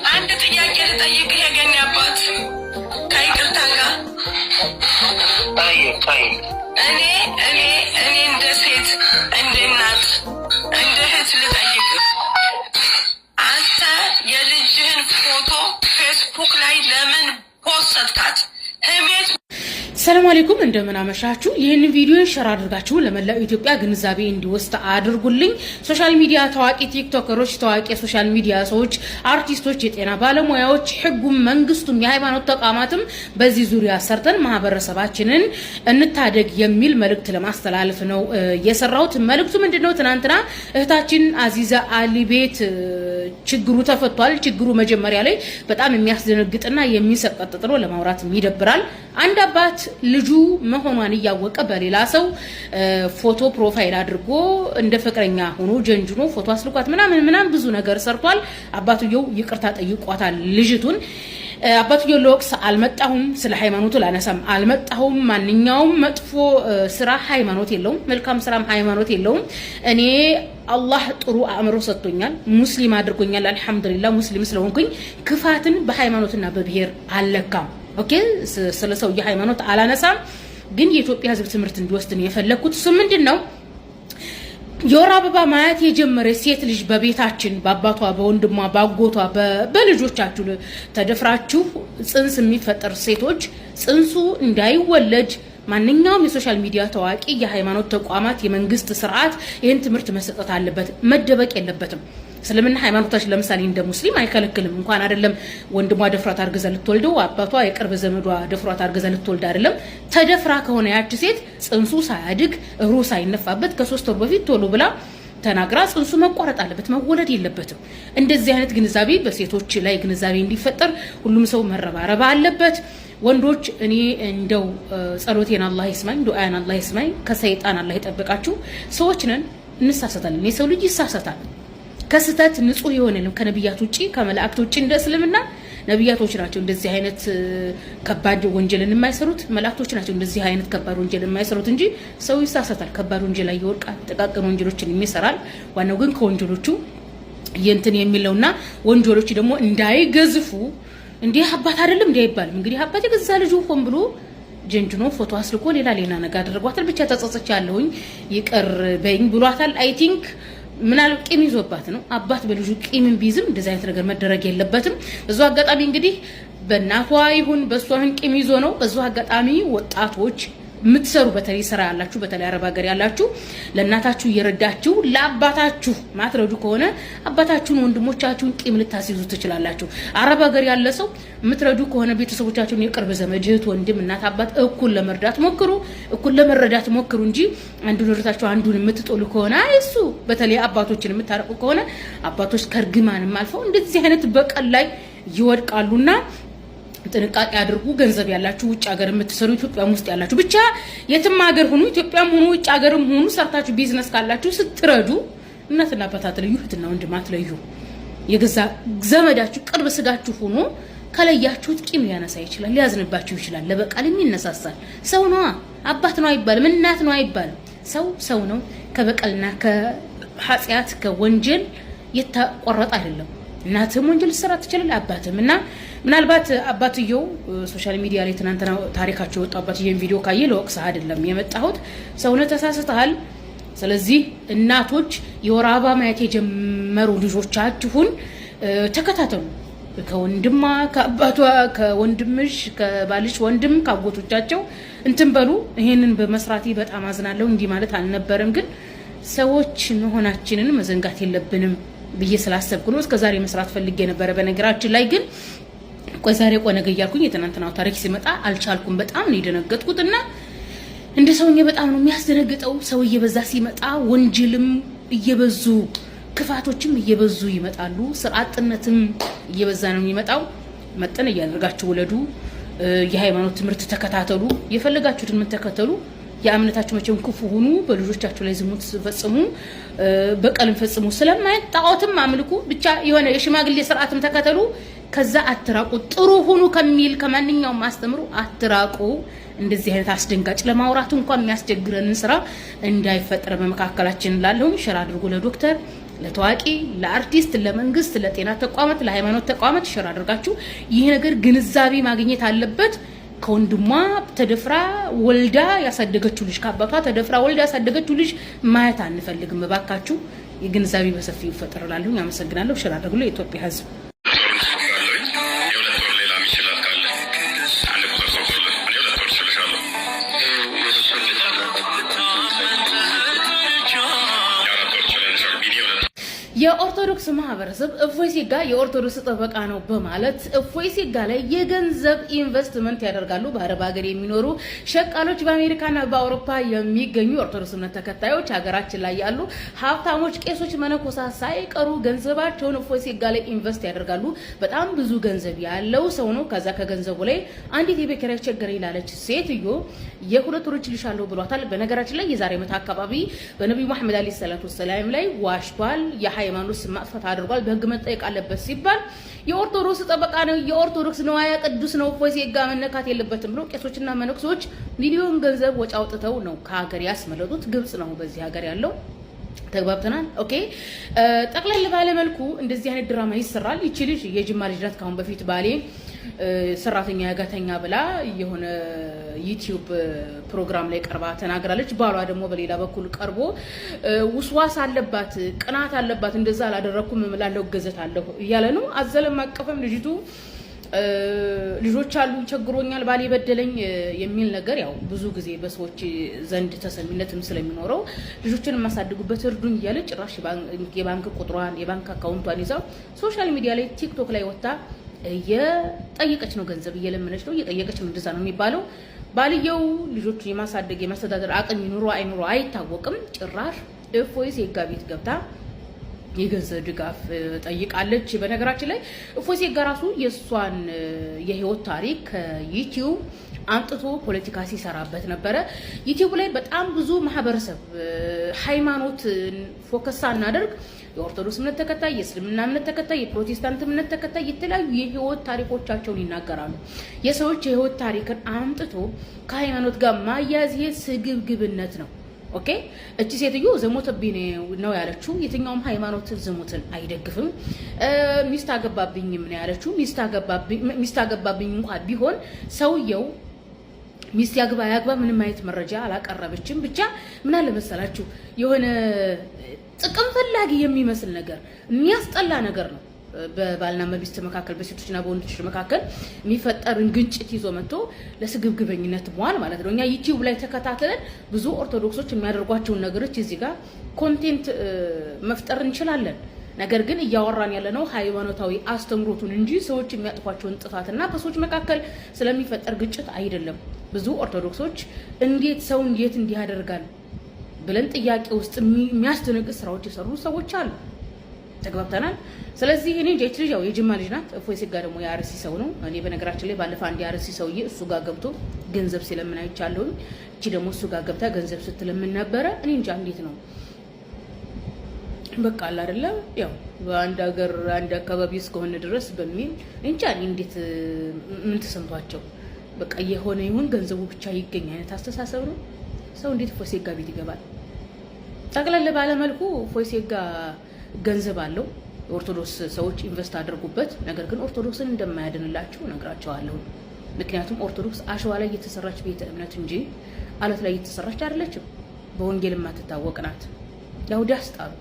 አንድ ጥያቄ ልጠይቅህ የገኒ አባት ከይቅርታ ጋር እኔ እንደ ሴት እንደ እናት እንደ እህት ልጠይቅህ፣ አንተ የልጅህን ፎቶ ፌስቡክ ላይ ለምን ፖስትካት? ሰላም አለይኩም እንደምን አመሻችሁ። ይህን ቪዲዮ ሼር አድርጋችሁ ለመላው ኢትዮጵያ ግንዛቤ እንዲወስድ አድርጉልኝ። ሶሻል ሚዲያ ታዋቂ ቲክቶከሮች፣ ታዋቂ ሶሻል ሚዲያ ሰዎች፣ አርቲስቶች፣ የጤና ባለሙያዎች፣ ህጉም፣ መንግስቱም፣ የሃይማኖት ተቋማትም በዚህ ዙሪያ ሰርተን ማህበረሰባችንን እንታደግ የሚል መልእክት ለማስተላለፍ ነው የሰራሁት። መልእክቱ ምንድነው? ትናንትና እህታችን አዚዛ አሊ ቤት ችግሩ ተፈቷል። ችግሩ መጀመሪያ ላይ በጣም የሚያስደነግጥና የሚሰቀጥጥ ነው፣ ለማውራት ይደብራል። አንድ አባት ልጁ መሆኗን እያወቀ በሌላ ሰው ፎቶ ፕሮፋይል አድርጎ እንደ ፍቅረኛ ሆኖ ጀንጅኖ ፎቶ አስልኳት ምናምን ብዙ ነገር ሰርቷል። አባትየው ይቅርታ ጠይቋታል ልጅቱን። አባትየው ለወቅስ አልመጣሁም፣ ስለ ሃይማኖቱ ላነሳም አልመጣሁም። ማንኛውም መጥፎ ስራ ሃይማኖት የለውም፣ መልካም ስራም ሃይማኖት የለውም። እኔ አላህ ጥሩ አእምሮ ሰጥቶኛል፣ ሙስሊም አድርጎኛል። አልহামዱሊላህ ሙስሊም ስለሆንኩኝ ክፋትን በሃይማኖትና በብሔር አልለካም። ኦኬ፣ ስለሰው የሃይማኖት አላነሳም፣ ግን የኢትዮጵያ ህዝብ ትምህርት እንዲወስድ ነው የፈለኩት። እሱ ምንድነው? የወር አበባ ማየት የጀመረ ሴት ልጅ በቤታችን በአባቷ፣ በወንድሟ፣ ባጎቷ፣ በልጆቻችሁ ተደፍራችሁ ጽንስ የሚፈጠር ሴቶች ጽንሱ እንዳይወለድ ማንኛውም የሶሻል ሚዲያ ታዋቂ የሃይማኖት ተቋማት የመንግስት ስርዓት ይህን ትምህርት መስጠት አለበት፣ መደበቅ የለበትም። እስልምና ሃይማኖታችን ለምሳሌ እንደ ሙስሊም አይከለክልም። እንኳን አይደለም ወንድሟ ደፍሯት አርግዛ ልትወልደው አባቷ የቅርብ ዘመዷ ደፍሯት አርግዛ ልትወልድ አይደለም ተደፍራ ከሆነ ያቺ ሴት ጽንሱ ሳያድግ እሩ ሳይነፋበት ከ3 ወር በፊት ቶሎ ብላ ተናግራ ጽንሱ መቋረጥ አለበት፣ መወለድ የለበትም። እንደዚህ አይነት ግንዛቤ በሴቶች ላይ ግንዛቤ እንዲፈጠር ሁሉም ሰው መረባረብ አለበት። ወንዶች እኔ እንደው ጸሎቴን አላህ ይስማኝ፣ ዱዓያን አላህ ይስማኝ፣ ከሰይጣን አላህ ይጠብቃችሁ። ሰዎች ነን፣ እንሳሳታለን። የሰው ልጅ ይሳሳታል። ከስተት ንጹህ የሆነንም ከነብያት ውጪ ከመላእክት ውጪ እንደ እስልምና ነብያቶች ናቸው እንደዚህ አይነት ከባድ ወንጀልን የማይሰሩት፣ መላእክቶች ናቸው እንደዚህ አይነት ከባድ ወንጀልን የማይሰሩት እንጂ ሰው ይሳሳታል፣ ከባድ ወንጀል ላይ ይወድቃል፣ ጥቃቅን ወንጀሎችን የሚሰራል። ዋናው ግን ከወንጀሎቹ የእንትን የሚለውና ወንጀሎች ደግሞ እንዳይገዝፉ እንዲህ አባት አይደለም እንዲህ አይባልም። እንግዲህ አባት የገዛ ልጁ ሆን ብሎ ጀንጅኖ ፎቶ አስልኮ ሌላ ነገር አድርጓታል። ብቻ ተጸጸቻለሁኝ ይቅር በይኝ ብሏታል። አይ ቲንክ ምናልባት ቂም ይዞባት ነው። አባት በልጁ ቂም ቢይዝም እንደዚህ አይነት ነገር መደረግ የለበትም። በዛ አጋጣሚ እንግዲህ በእናቷ ይሁን በሷ ቂም ይዞ ነው። በዛ አጋጣሚ ወጣቶች የምትሰሩ በተለይ ስራ ያላችሁ በተለይ አረብ ሀገር ያላችሁ ለእናታችሁ እየረዳችሁ ለአባታችሁ ማትረዱ ከሆነ አባታችሁን ወንድሞቻችሁን ቂም ልታስይዙ ትችላላችሁ። አረብ ሀገር ያለ ሰው የምትረዱ ከሆነ ቤተሰቦቻችሁን የቅርብ ዘመድ እህት፣ ወንድም፣ እናት፣ አባት እኩል ለመርዳት ሞክሩ፣ እኩል ለመረዳት ሞክሩ እንጂ አንዱን ረዳታችሁ አንዱን የምትጦሉ ከሆነ አይሱ በተለይ አባቶችን የምታረቁ ከሆነ አባቶች ከርግማንም አልፈው እንደዚህ አይነት በቀል ላይ ይወድቃሉና ጥንቃቄ አድርጉ። ገንዘብ ያላችሁ ውጭ ሀገር የምትሰሩ ኢትዮጵያም ውስጥ ያላችሁ ብቻ የትም ሀገር ሁኑ ኢትዮጵያም ሁኑ ውጭ ሀገርም ሁኑ ሰርታችሁ ቢዝነስ ካላችሁ ስትረዱ እናትና አባት አትለዩ፣ እህትና ወንድም አትለዩ። የገዛ ዘመዳችሁ ቅርብ ስጋችሁ ሆኖ ከለያችሁት ቂም ሊያነሳ ይችላል፣ ሊያዝንባችሁ ይችላል፣ ለበቀልም ይነሳሳል። ሰው ነው አባት ነው አይባልም፣ እናት ነው አይባልም። ሰው ነው። ከበቀልና ከኃጢአት ከወንጀል የተቆረጠ አይደለም። እናትም ወንጀል ሰራ ትችላል፣ አባትም። እና ምናልባት አባትየው ሶሻል ሚዲያ ላይ ትናንትና ታሪካቸው ወጣ። አባትየው ቪዲዮ ካየ ለወቅስ አይደለም የመጣሁት፣ ሰውነት ተሳስተሃል። ስለዚህ እናቶች የወር አበባ ማየት የጀመሩ ልጆቻችሁን ተከታተሉ። ከወንድማ ከአባቷ ከወንድምሽ ከባልሽ ወንድም ካጎቶቻቸው እንትን በሉ። ይሄንን በመስራቴ በጣም አዝናለሁ። እንዲህ ማለት አልነበረም፣ ግን ሰዎች መሆናችንን መዘንጋት የለብንም ብዬ ስላሰብኩ ነው። እስከዛሬ መስራት ፈልጌ ነበር። በነገራችን ላይ ግን ቆይ ዛሬ ነገ እያልኩኝ የትናንትናው ታሪክ ሲመጣ አልቻልኩም። በጣም ነው የደነገጥኩትና እንደ ሰውኛ በጣም ነው የሚያስደነግጠው። ሰው እየበዛ ሲመጣ ወንጀልም እየበዙ ክፋቶችም እየበዙ ይመጣሉ። ስርዓትነትም እየበዛ ነው የሚመጣው። መጠን እያደረጋችሁ ወለዱ። የሃይማኖት ትምህርት ተከታተሉ። የፈለጋችሁትን ምን ተከተሉ። የእምነታችሁ መቼም ክፉ ሆኑ። በልጆቻችሁ ላይ ዝሙት ፈጽሙ፣ በቀልም ፈጽሙ። ስለማይት ጣዖትም አምልኩ። ብቻ የሆነ የሽማግሌ ስርዓትም ተከተሉ። ከዛ አትራቁ። ጥሩ ሆኑ ከሚል ከማንኛውም ማስተምሩ አትራቁ። እንደዚህ አይነት አስደንጋጭ ለማውራት እንኳን የሚያስቸግረንን ስራ እንዳይፈጠር በመካከላችን ላለው ሸር አድርጉ። ለዶክተር ለታዋቂ ለአርቲስት ለመንግስት ለጤና ተቋማት ለሃይማኖት ተቋማት ሸር አድርጋችሁ ይሄ ነገር ግንዛቤ ማግኘት አለበት። ከወንድሟ ተደፍራ ወልዳ ያሳደገችው ልጅ ከአባቷ ተደፍራ ወልዳ ያሳደገችው ልጅ ማየት አንፈልግም። እባካችሁ የግንዛቤ በሰፊው ይፈጠራሉ። አመሰግናለሁ። ሸር አድርጉ ለኢትዮጵያ ሕዝብ። የኦርቶዶክስ ማህበረሰብ እፎይ ሴጋ የኦርቶዶክስ ጠበቃ ነው በማለት እፎይ ሴጋ ላይ የገንዘብ ኢንቨስትመንት ያደርጋሉ። በአረብ ሀገር የሚኖሩ ሸቃሎች፣ በአሜሪካና በአውሮፓ የሚገኙ ኦርቶዶክስ እምነት ተከታዮች፣ ሀገራችን ላይ ያሉ ሀብታሞች፣ ቄሶች፣ መነኮሳት ሳይቀሩ ገንዘባቸውን እፎይ ሴጋ ላይ ኢንቨስት ያደርጋሉ። በጣም ብዙ ገንዘብ ያለው ሰው ነው። ከዛ ከገንዘቡ ላይ አንዲት የቤት ኪራይ ቸገረኝ ላለች ሴትዮ የሁለት ወር ልጅ አለው ብሏታል። በነገራችን ላይ የዛሬ ዓመት አካባቢ በነብዩ መሐመድ አለይሂ ሰላቱ ወሰላም ላይ ዋሽቷል። ሃይማኖት ማጥፋት አድርጓል። በህግ መጠየቅ አለበት ሲባል የኦርቶዶክስ ጠበቃ ነው፣ የኦርቶዶክስ ነዋያ ቅዱስ ነው፣ እፎይ ሴጋ መነካት የለበትም ብሎ ቄሶችና መነኩሴዎች ሚሊዮን ገንዘብ ወጪ አውጥተው ነው ከሀገር ያስመለጡት። ግብጽ ነው በዚህ ሀገር ያለው። ተግባብተናል። ኦኬ። ጠቅለል ባለ መልኩ እንደዚህ አይነት ድራማ ይሰራል። ይቺ ልጅ የጅማ ልጅ ናት። ካሁን በፊት ባሌ ሰራተኛ ያጋተኛ ብላ የሆነ ዩቲዩብ ፕሮግራም ላይ ቀርባ ተናግራለች። ባሏ ደግሞ በሌላ በኩል ቀርቦ ውስዋስ አለባት፣ ቅናት አለባት፣ እንደዛ አላደረኩም እምላለሁ እገዘታለሁ እያለ ነው። አዘለም አቀፈም ልጅቱ ልጆች አሉ ቸግሮኛል ባሌ በደለኝ የሚል ነገር ያው ብዙ ጊዜ በሰዎች ዘንድ ተሰሚነትም ስለሚኖረው ልጆችን የማሳድጉበት እርዱኝ እያለ ጭራሽ የባንክ ቁጥሯን የባንክ አካውንቷን ይዛው ሶሻል ሚዲያ ላይ ቲክቶክ ላይ ወጣ እየጠየቀች ነው፣ ገንዘብ እየለመነች ነው፣ እየጠየቀች ነው። እንደዛ ነው የሚባለው። ባልየው ልጆቹን የማሳደግ የማስተዳደር አቅም ይኑሮ አይኑሮ አይታወቅም። ጭራሽ እፎይ ሴጋ ቤት ገብታ የገንዘብ ድጋፍ ጠይቃለች። በነገራችን ላይ እፎይ ሴጋ ራሱ የሷን የህይወት ታሪክ ከዩቲዩብ አምጥቶ ፖለቲካ ሲሰራበት ነበረ። ዩቲዩብ ላይ በጣም ብዙ ማህበረሰብ ሃይማኖት ፎከስ እናደርግ የኦርቶዶክስ እምነት ተከታይ፣ የእስልምና እምነት ተከታይ፣ የፕሮቴስታንት እምነት ተከታይ የተለያዩ የህይወት ታሪኮቻቸውን ይናገራሉ። የሰዎች የህይወት ታሪክን አምጥቶ ከሃይማኖት ጋር ማያያዝ ስግብግብነት ነው። ኦኬ። እቺ ሴትዮ ዘሞተብኝ ነው ያለችው። የትኛውም ሃይማኖት ዝሙትን አይደግፍም። ሚስት አገባብኝም ነው ያለችው። ሚስት አገባብኝ እንኳን ቢሆን ሰውየው ሚስት ያግባ ያግባ ምንም አይነት መረጃ አላቀረበችም። ብቻ ምን አለ መሰላችሁ የሆነ ጥቅም ፈላጊ የሚመስል ነገር የሚያስጠላ ነገር ነው በባልና በሚስት መካከል በሴቶችና በወንዶች መካከል የሚፈጠርን ግጭት ይዞ መጥቶ ለስግብግበኝነት መዋል ማለት ነው። እኛ ዩቲዩብ ላይ ተከታተለን ብዙ ኦርቶዶክሶች የሚያደርጓቸውን ነገሮች እዚህ ጋር ኮንቴንት መፍጠር እንችላለን። ነገር ግን እያወራን ያለነው ሃይማኖታዊ አስተምሮቱን እንጂ ሰዎች የሚያጥፏቸውን ጥፋትና በሰዎች መካከል ስለሚፈጠር ግጭት አይደለም። ብዙ ኦርቶዶክሶች እንዴት ሰው እንዴት እንዲህ ያደርጋል ብለን ጥያቄ ውስጥ የሚያስደነግጥ ስራዎች የሰሩ ሰዎች አሉ። ተግባብተናል። ስለዚህ እኔ እንጃ ልጅ ያው የጅማ ልጅ ናት። እፎይ ሴጋ ደግሞ የአርሲ ሰው ነው። እኔ በነገራችን ላይ ባለፈ አንድ የአርሲ ሰውዬ እሱ ጋር ገብቶ ገንዘብ ሲለምን አይቻለሁኝ። እቺ ደግሞ እሱ ጋር ገብታ ገንዘብ ስትለምን ነበረ። እኔ እንጃ እንዴት ነው በቃ አለ አይደለ ያው በአንድ ሀገር አንድ አካባቢ እስከሆነ ድረስ በሚል እንጃ እንዴት ምን ተሰምቷቸው በቃ የሆነ ይሁን ገንዘቡ ብቻ ይገኝ አይነት አስተሳሰብ ነው። ሰው እንዴት እፎይ ሴጋ ቤት ይገባል? ጠቅለል ባለ መልኩ እፎይ ሴጋ ገንዘብ አለው። ኦርቶዶክስ ሰዎች ኢንቨስት አድርጉበት። ነገር ግን ኦርቶዶክስን እንደማያድንላችሁ ነግራቸዋለሁ። ምክንያቱም ኦርቶዶክስ አሸዋ ላይ የተሰራች ቤተ እምነት እንጂ አለት ላይ የተሰራች አይደለችም። በወንጌል የማትታወቅ ናት። ያው ዳስጣሉ